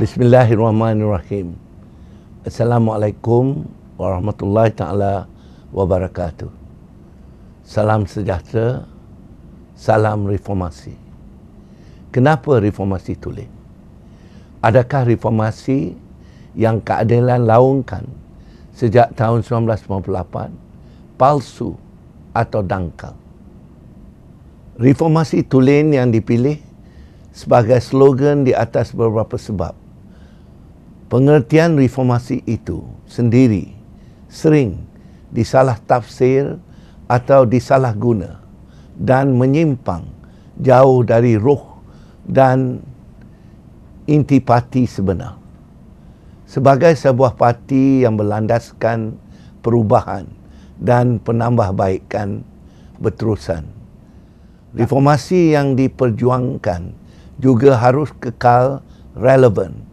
Bismillahirrahmanirrahim. Assalamualaikum warahmatullahi taala wabarakatuh. Salam sejahtera, salam reformasi. Kenapa reformasi tulen? Adakah reformasi yang keadilan laungkan sejak tahun 1998 palsu atau dangkal? Reformasi tulen yang dipilih sebagai slogan di atas beberapa sebab. Pengertian reformasi itu sendiri sering disalah tafsir atau disalah guna dan menyimpang jauh dari roh dan inti parti sebenar. Sebagai sebuah parti yang berlandaskan perubahan dan penambahbaikan berterusan, reformasi yang diperjuangkan juga harus kekal relevan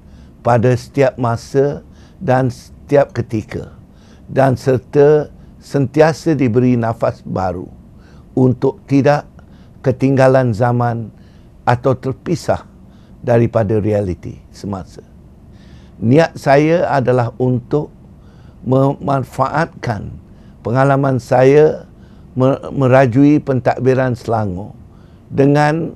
pada setiap masa dan setiap ketika, dan serta sentiasa diberi nafas baru untuk tidak ketinggalan zaman atau terpisah daripada realiti semasa. Niat saya adalah untuk memanfaatkan pengalaman saya merajui pentadbiran Selangor dengan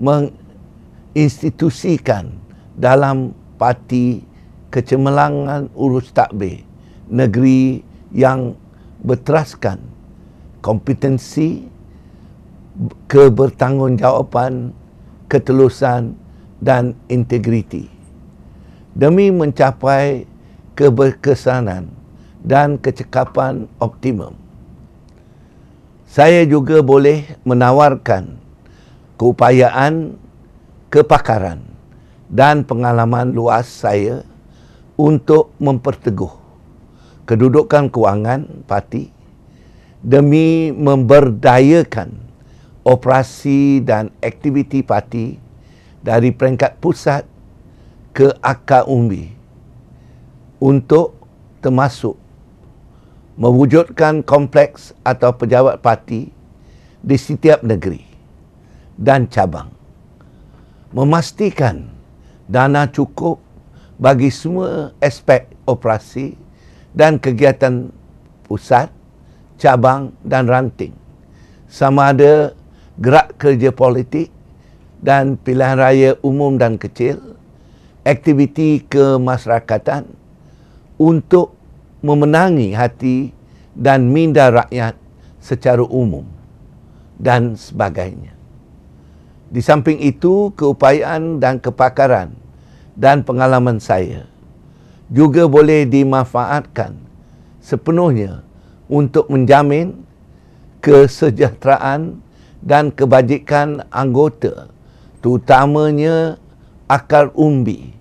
menginstitusikan dalam parti kecemerlangan urus tadbir negeri yang berteraskan kompetensi, kebertanggungjawaban, ketelusan dan integriti demi mencapai keberkesanan dan kecekapan optimum. Saya juga boleh menawarkan keupayaan, kepakaran dan pengalaman luas saya untuk memperteguh kedudukan kewangan parti demi memberdayakan operasi dan aktiviti parti dari peringkat pusat ke akar umbi untuk termasuk mewujudkan kompleks atau pejabat parti di setiap negeri dan cabang, memastikan dana cukup bagi semua aspek operasi dan kegiatan pusat, cabang dan ranting, sama ada gerak kerja politik dan pilihan raya umum dan kecil, aktiviti kemasyarakatan untuk memenangi hati dan minda rakyat secara umum dan sebagainya. Di samping itu, keupayaan dan kepakaran dan pengalaman saya juga boleh dimanfaatkan sepenuhnya untuk menjamin kesejahteraan dan kebajikan anggota, terutamanya akar umbi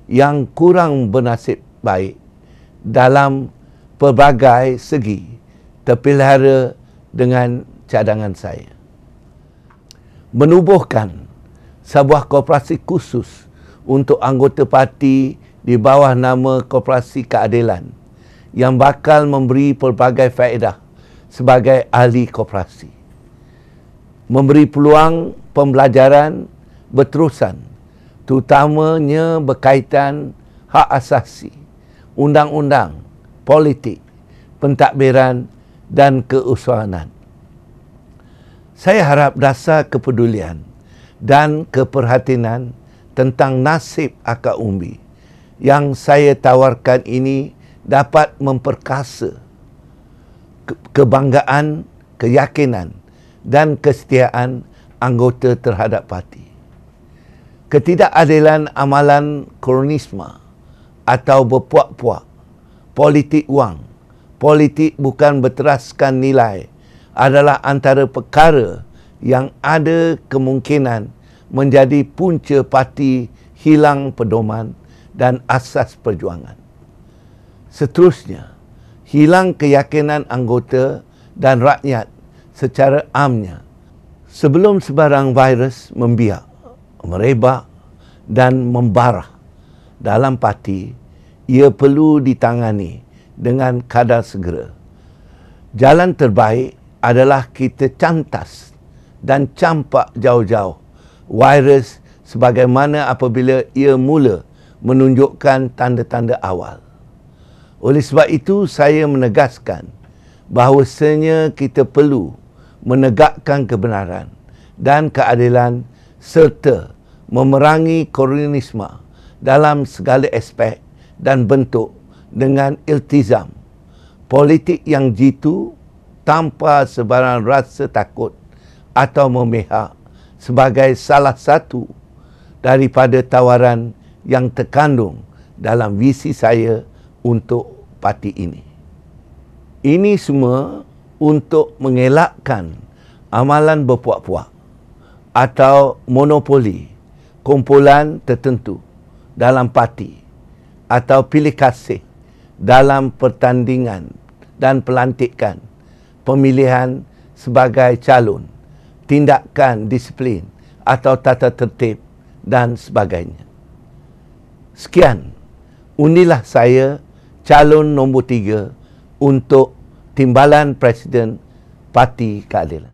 yang kurang bernasib baik dalam pelbagai segi terpelihara dengan cadangan saya. Menubuhkan sebuah koperasi khusus untuk anggota parti di bawah nama Koperasi Keadilan yang bakal memberi pelbagai faedah sebagai ahli koperasi. Memberi peluang pembelajaran berterusan, terutamanya berkaitan hak asasi, undang-undang, politik, pentadbiran dan keusahawanan. Saya harap dasar kepedulian dan keperhatian tentang nasib akar umbi yang saya tawarkan ini dapat memperkasa kebanggaan, keyakinan dan kesetiaan anggota terhadap parti. Ketidakadilan amalan kronisme atau berpuak-puak, politik wang, politik bukan berteraskan nilai adalah antara perkara yang ada kemungkinan menjadi punca parti hilang pedoman dan asas perjuangan. Seterusnya, hilang keyakinan anggota dan rakyat secara amnya sebelum sebarang virus membiak, merebak dan membarah dalam parti. Ia perlu ditangani dengan kadar segera. Jalan terbaik adalah kita cantas dan campak jauh-jauh virus sebagaimana apabila ia mula menunjukkan tanda-tanda awal. Oleh sebab itu, saya menegaskan bahawasanya kita perlu menegakkan kebenaran dan keadilan serta memerangi kolonialisme dalam segala aspek dan bentuk dengan iltizam politik yang jitu tanpa sebarang rasa takut atau memihak sebagai salah satu daripada tawaran yang terkandung dalam visi saya untuk parti ini. Ini semua untuk mengelakkan amalan berpuak-puak atau monopoli kumpulan tertentu dalam parti atau pilih kasih dalam pertandingan dan pelantikan pemilihan sebagai calon, tindakan disiplin atau tata tertib dan sebagainya. Sekian, undilah saya calon nombor 3 untuk Timbalan Presiden Parti Keadilan.